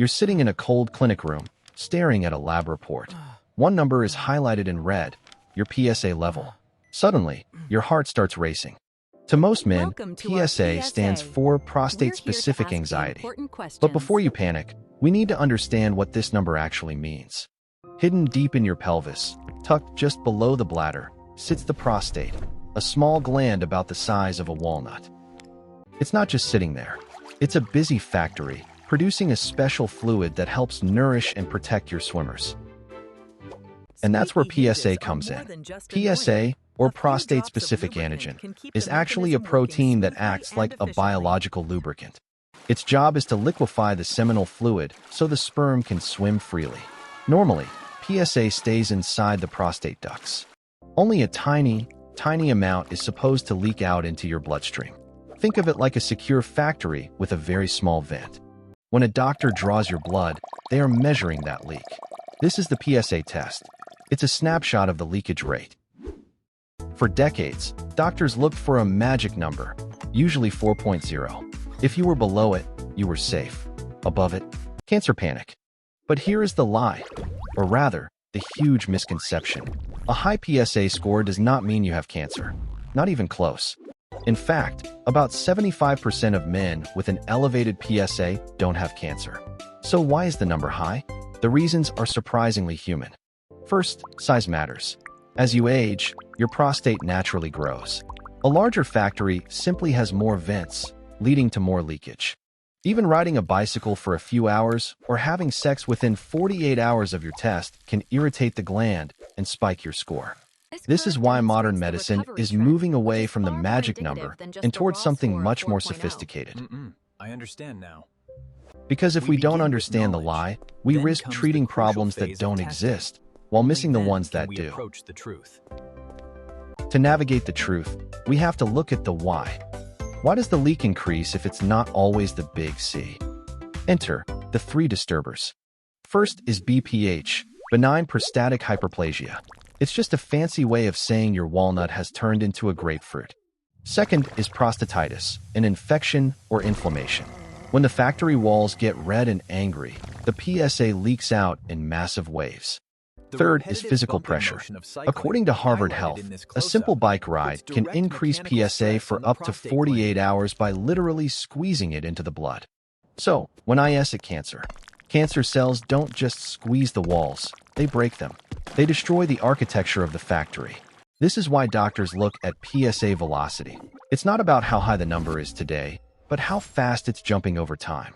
You're sitting in a cold clinic room, staring at a lab report. One number is highlighted in red, your PSA level. Suddenly, your heart starts racing. To most men, PSA stands for prostate-specific anxiety. But before you panic, we need to understand what this number actually means. Hidden deep in your pelvis, tucked just below the bladder, sits the prostate, a small gland about the size of a walnut. It's not just sitting there. It's a busy factory, producing a special fluid that helps nourish and protect your swimmers. And that's where PSA comes in. PSA, or prostate-specific antigen, is actually a protein that acts like a biological lubricant. Its job is to liquefy the seminal fluid so the sperm can swim freely. Normally, PSA stays inside the prostate ducts. Only a tiny amount is supposed to leak out into your bloodstream. Think of it like a secure factory with a very small vent. When a doctor draws your blood, they are measuring that leak. This is the PSA test. It's a snapshot of the leakage rate. For decades, doctors looked for a magic number, usually 4.0. If you were below it, you were safe. Above it, cancer panic. But here is the lie, or rather, the huge misconception. A high PSA score does not mean you have cancer. Not even close. In fact, about 75% of men with an elevated PSA don't have cancer. So why is the number high? The reasons are surprisingly human. First, size matters. As you age, your prostate naturally grows. A larger factory simply has more vents, leading to more leakage. Even riding a bicycle for a few hours or having sex within 48 hours of your test can irritate the gland and spike your score. This is why modern medicine is moving away from the magic number and towards something much more sophisticated. I understand now. Because if we don't understand the lie, we risk treating problems that don't exist while missing the ones that do. To navigate the truth, we have to look at the why. Why does the leak increase if it's not always the big C? Enter the three disturbers. First is BPH, benign prostatic hyperplasia. It's just a fancy way of saying your walnut has turned into a grapefruit. Second is prostatitis, an infection or inflammation. When the factory walls get red and angry, the PSA leaks out in massive waves. Third is physical pressure. According to Harvard Health, a simple bike ride can increase PSA for up to 48 hours by literally squeezing it into the blood. So, when I ask cancer cells don't just squeeze the walls, they break them. They destroy the architecture of the factory. This is why doctors look at PSA velocity. It's not about how high the number is today, but how fast it's jumping over time.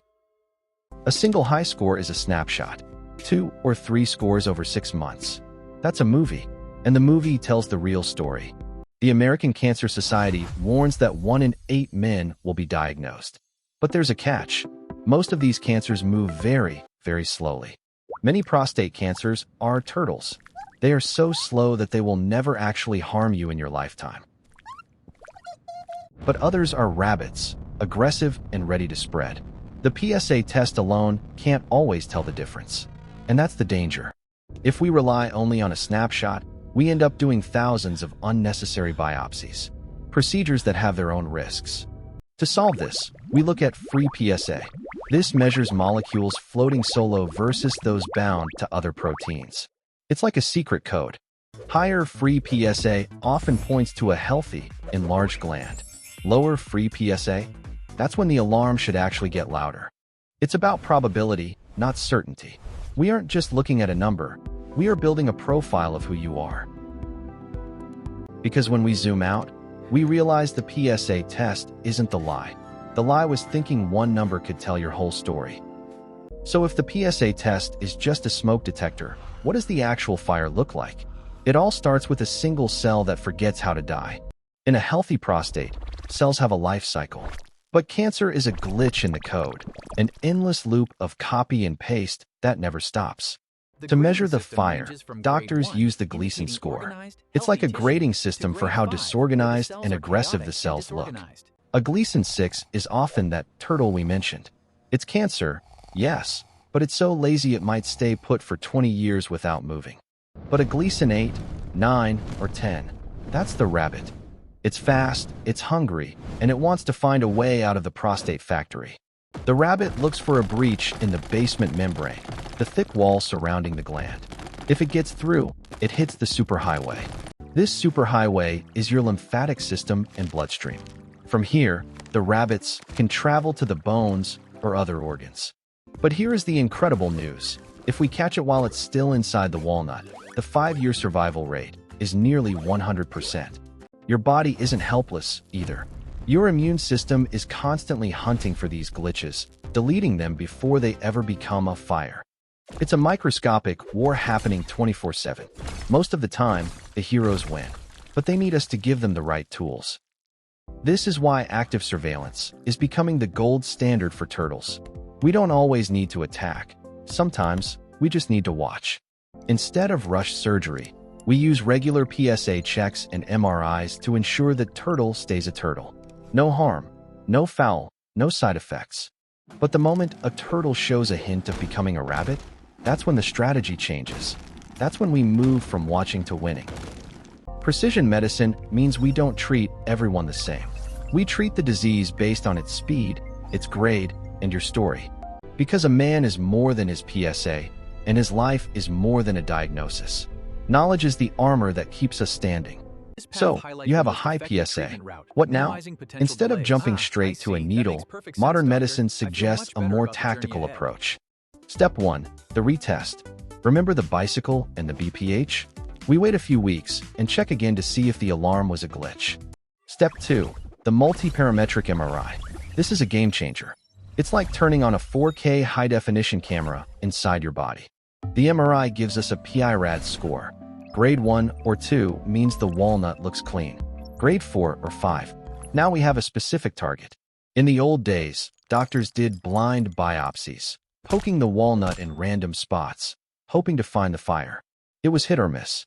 A single high score is a snapshot. 2 or 3 scores over 6 months. That's a movie, and the movie tells the real story. The American Cancer Society warns that 1 in 8 men will be diagnosed. But there's a catch. Most of these cancers move very, very slowly. Many prostate cancers are turtles. They are so slow that they will never actually harm you in your lifetime. But others are rabbits, aggressive and ready to spread. The PSA test alone can't always tell the difference. And that's the danger. If we rely only on a snapshot, we end up doing thousands of unnecessary biopsies, procedures that have their own risks. To solve this, we look at free PSA. This measures molecules floating solo versus those bound to other proteins. It's like a secret code. Higher free PSA often points to a healthy, enlarged gland. Lower free PSA? That's when the alarm should actually get louder. It's about probability, not certainty. We aren't just looking at a number, we are building a profile of who you are. Because when we zoom out, we realize the PSA test isn't the lie. The lie was thinking one number could tell your whole story. So if the PSA test is just a smoke detector, what does the actual fire look like? It all starts with a single cell that forgets how to die. In a healthy prostate, cells have a life cycle. But cancer is a glitch in the code, an endless loop of copy and paste that never stops. To measure the fire, doctors use the Gleason score. It's like a grading system for how disorganized and aggressive the cells look. A Gleason 6 is often that turtle we mentioned. It's cancer, yes, but it's so lazy it might stay put for 20 years without moving. But a Gleason 8, 9, or 10, that's the rabbit. It's fast, it's hungry, and it wants to find a way out of the prostate factory. The rabbit looks for a breach in the basement membrane, the thick wall surrounding the gland. If it gets through, it hits the superhighway. This superhighway is your lymphatic system and bloodstream. From here, the rabbits can travel to the bones or other organs. But here is the incredible news. If we catch it while it's still inside the walnut, the 5-year survival rate is nearly 100%. Your body isn't helpless either. Your immune system is constantly hunting for these glitches, deleting them before they ever become a fire. It's a microscopic war happening 24/7. Most of the time, the heroes win, but they need us to give them the right tools. This is why active surveillance is becoming the gold standard for turtles. We don't always need to attack. Sometimes, we just need to watch. Instead of rush surgery, we use regular PSA checks and MRIs to ensure the turtle stays a turtle. No harm, no foul, no side effects. But the moment a turtle shows a hint of becoming a rabbit, that's when the strategy changes. That's when we move from watching to winning. Precision medicine means we don't treat everyone the same. We treat the disease based on its speed, its grade, and your story. Because a man is more than his PSA, and his life is more than a diagnosis. Knowledge is the armor that keeps us standing. So, you have a high PSA. What now? Instead of jumping straight to a needle, modern medicine suggests a more tactical approach. Step 1. The retest. Remember the bicycle and the BPH? We wait a few weeks and check again to see if the alarm was a glitch. Step 2. The multi-parametric MRI. This is a game changer. It's like turning on a 4K high-definition camera inside your body. The MRI gives us a PI-RAD score. Grade 1 or 2 means the walnut looks clean. Grade 4 or 5. Now we have a specific target. In the old days, doctors did blind biopsies, poking the walnut in random spots, hoping to find the fire. It was hit or miss.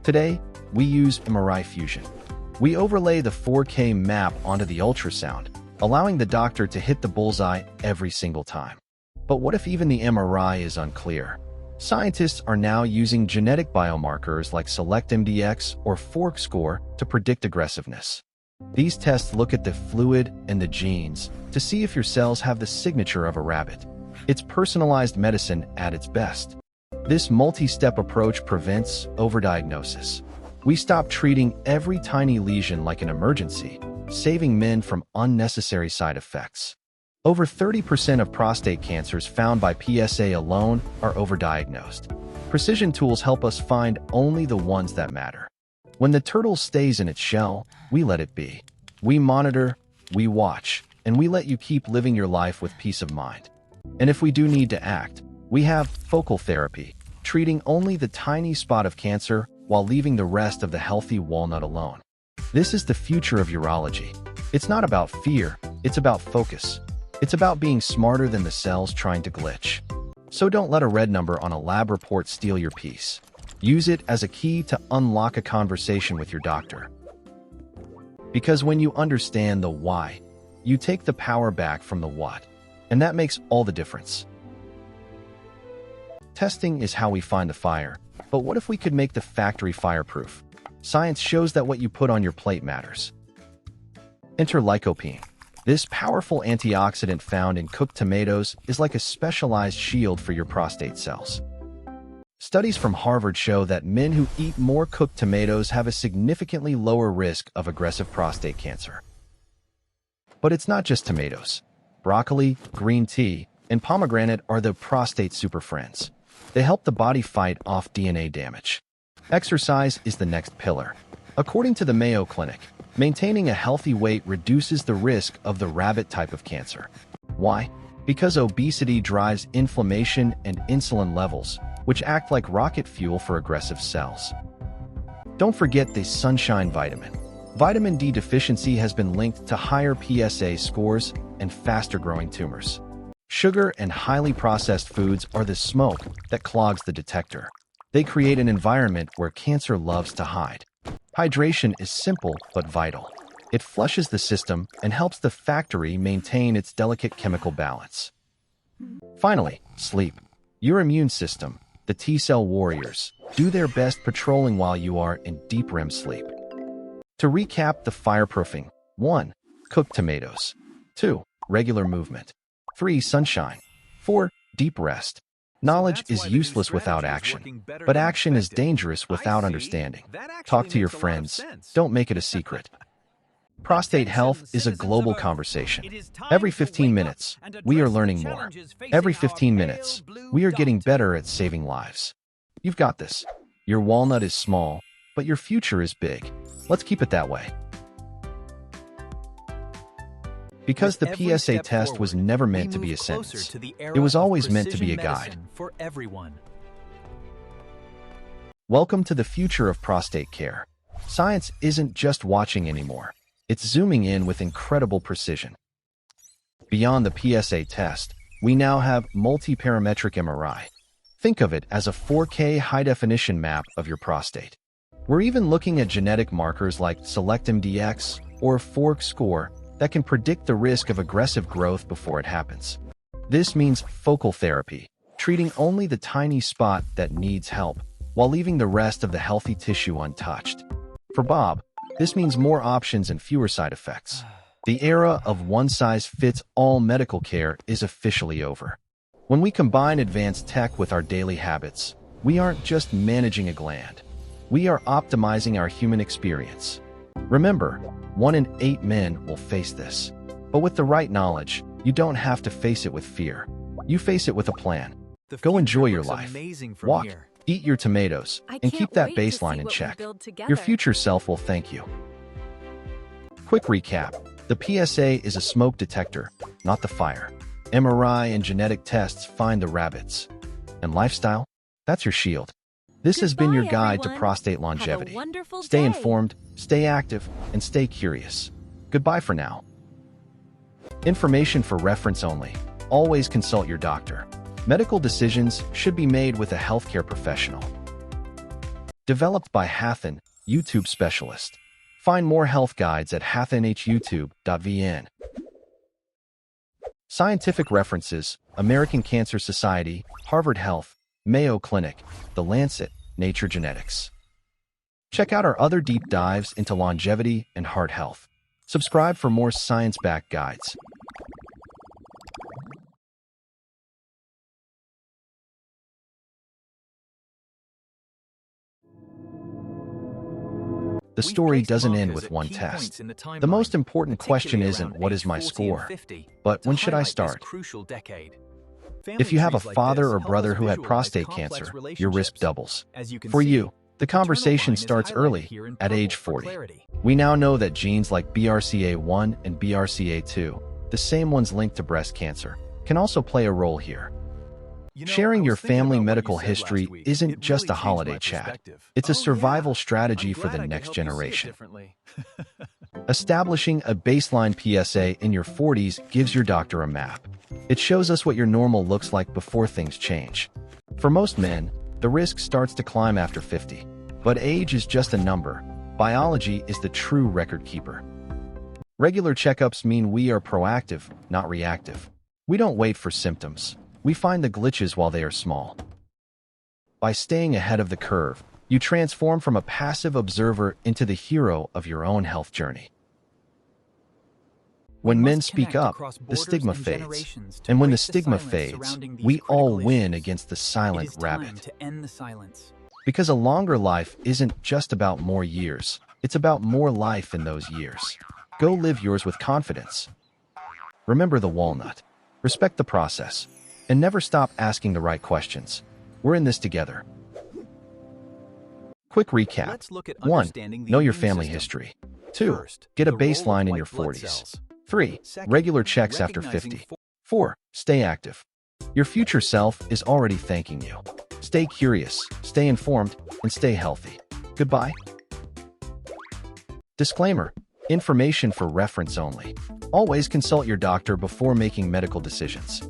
Today, we use MRI fusion. We overlay the 4K map onto the ultrasound, allowing the doctor to hit the bullseye every single time. But what if even the MRI is unclear? Scientists are now using genetic biomarkers like SelectMDx or Fork score to predict aggressiveness. These tests look at the fluid and the genes to see if your cells have the signature of a rabbit. It's personalized medicine at its best. This multi-step approach prevents overdiagnosis. We stop treating every tiny lesion like an emergency, saving men from unnecessary side effects. Over 30% of prostate cancers found by PSA alone are overdiagnosed. Precision tools help us find only the ones that matter. When the turtle stays in its shell, we let it be. We monitor, we watch, and we let you keep living your life with peace of mind. And if we do need to act, we have focal therapy, treating only the tiny spot of cancer while leaving the rest of the healthy walnut alone. This is the future of urology. It's not about fear, it's about focus. It's about being smarter than the cells trying to glitch. So don't let a red number on a lab report steal your peace. Use it as a key to unlock a conversation with your doctor. Because when you understand the why, you take the power back from the what. And that makes all the difference. Testing is how we find the fire, but what if we could make the factory fireproof? Science shows that what you put on your plate matters. Enter lycopene. This powerful antioxidant found in cooked tomatoes is like a specialized shield for your prostate cells. Studies from Harvard show that men who eat more cooked tomatoes have a significantly lower risk of aggressive prostate cancer. But it's not just tomatoes. Broccoli, green tea, and pomegranate are the prostate super friends. They help the body fight off DNA damage. Exercise is the next pillar. According to the Mayo Clinic, maintaining a healthy weight reduces the risk of the rabbit type of cancer. Why? Because obesity drives inflammation and insulin levels, which act like rocket fuel for aggressive cells. Don't forget the sunshine vitamin. Vitamin D deficiency has been linked to higher PSA scores and faster growing tumors. Sugar and highly processed foods are the smoke that clogs the detector. They create an environment where cancer loves to hide. Hydration is simple but vital. It flushes the system and helps the factory maintain its delicate chemical balance. Finally, sleep. Your immune system, the T-cell warriors, do their best patrolling while you are in deep REM sleep. To recap the fireproofing: 1. Cooked tomatoes. 2. Regular movement. 3. Sunshine. 4. Deep rest. Knowledge is useless without action, but action is dangerous without understanding. Talk to your friends. Don't make it a secret. Prostate health is a global conversation. Every 15 minutes, we are learning more. Every 15 minutes, we are getting better at saving lives. You've got this. Your walnut is small, but your future is big. Let's keep it that way. Because the PSA test was never meant to be a sentence. It was always meant to be a guide. For everyone. Welcome to the future of prostate care. Science isn't just watching anymore. It's zooming in with incredible precision. Beyond the PSA test, we now have multi-parametric MRI. Think of it as a 4K high-definition map of your prostate. We're even looking at genetic markers like SelectMDx or FORK score that can predict the risk of aggressive growth before it happens. This means focal therapy, treating only the tiny spot that needs help, while leaving the rest of the healthy tissue untouched. For Bob, this means more options and fewer side effects. The era of one-size-fits-all medical care is officially over. When we combine advanced tech with our daily habits, we aren't just managing a gland. We are optimizing our human experience. Remember, 1 in 8 men will face this. But with the right knowledge, you don't have to face it with fear. You face it with a plan. Go enjoy your life. Walk, eat your tomatoes, and keep that baseline in check. Your future self will thank you. Quick recap. The PSA is a smoke detector, not the fire. MRI and genetic tests find the rabbits. And lifestyle? That's your shield. This has been your guide to prostate longevity. Stay informed, stay active, and stay curious. Goodbye for now. Information for reference only. Always consult your doctor. Medical decisions should be made with a healthcare professional. Developed by Hathan, YouTube specialist. Find more health guides at hathanhyoutube.vn. Scientific references: American Cancer Society, Harvard Health, Mayo Clinic, The Lancet, Nature Genetics. Check out our other deep dives into longevity and heart health. Subscribe for more science-backed guides. The story doesn't end with one test. The most important question isn't what is my score, but when should I start? If you have a father or brother who had prostate cancer, your risk doubles. For you, the conversation starts early, at age 40. We now know that genes like BRCA1 and BRCA2, the same ones linked to breast cancer, can also play a role here. Sharing your family medical history isn't just a holiday chat. It's a survival strategy for the next generation. Establishing a baseline PSA in your 40s gives your doctor a map. It shows us what your normal looks like before things change. For most men, the risk starts to climb after 50. But age is just a number. Biology is the true record keeper. Regular checkups mean we are proactive, not reactive. We don't wait for symptoms. We find the glitches while they are small. By staying ahead of the curve, you transform from a passive observer into the hero of your own health journey. When men speak up, the stigma fades. And when the stigma fades, we all win against the silent rabbit. Because a longer life isn't just about more years, it's about more life in those years. Go live yours with confidence. Remember the walnut. Respect the process. And never stop asking the right questions. We're in this together. Quick recap. 1. Know your family history. 2. Get a baseline in your 40s. 3. Regular checks after 50. 4. Stay active. Your future self is already thanking you. Stay curious, stay informed, and stay healthy. Goodbye. Disclaimer. Information for reference only. Always consult your doctor before making medical decisions.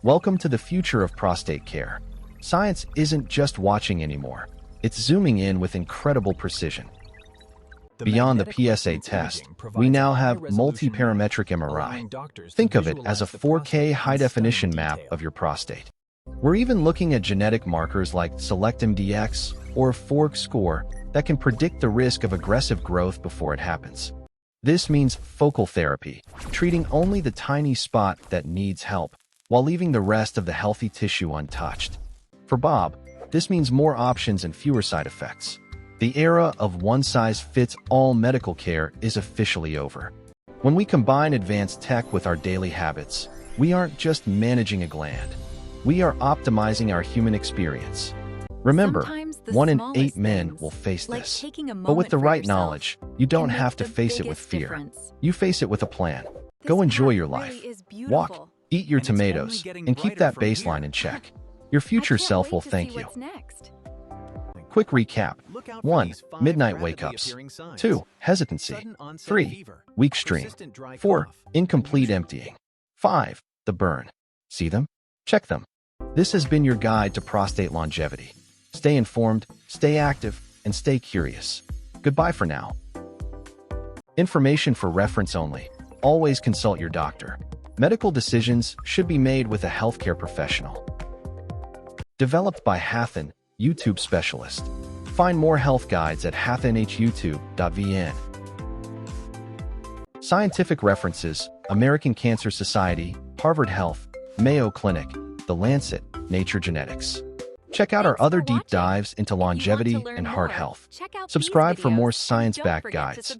Welcome to the future of prostate care. Science isn't just watching anymore. It's zooming in with incredible precision. Beyond the PSA test, we now have multi-parametric MRI. Think of it as a 4K high-definition map of your prostate. We're even looking at genetic markers like SelectMDx or FORK score that can predict the risk of aggressive growth before it happens. This means focal therapy, treating only the tiny spot that needs help, while leaving the rest of the healthy tissue untouched. For Bob, this means more options and fewer side effects. The era of one-size-fits-all medical care is officially over. When we combine advanced tech with our daily habits, we aren't just managing a gland. We are optimizing our human experience. Remember, 1 in 8 men will face this. But with the right knowledge, you don't have to face it with fear. You face it with a plan. Go enjoy your life. Walk, eat your tomatoes, and keep that baseline in check. Your future self will thank you. Quick recap. 1. Midnight wake-ups. 2. Hesitancy. 3. Weak stream. 4. Incomplete emptying. 5. The burn. See them? Check them. This has been your guide to prostate longevity. Stay informed, stay active, and stay curious. Goodbye for now. Information for reference only. Always consult your doctor. Medical decisions should be made with a healthcare professional. Developed by Hathan, YouTube specialist. Find more health guides at hathanhyoutube.vn. Scientific references: American Cancer Society, Harvard Health, Mayo Clinic, The Lancet, Nature Genetics. Check out our other deep dives into longevity and heart health. Subscribe for more science-backed guides.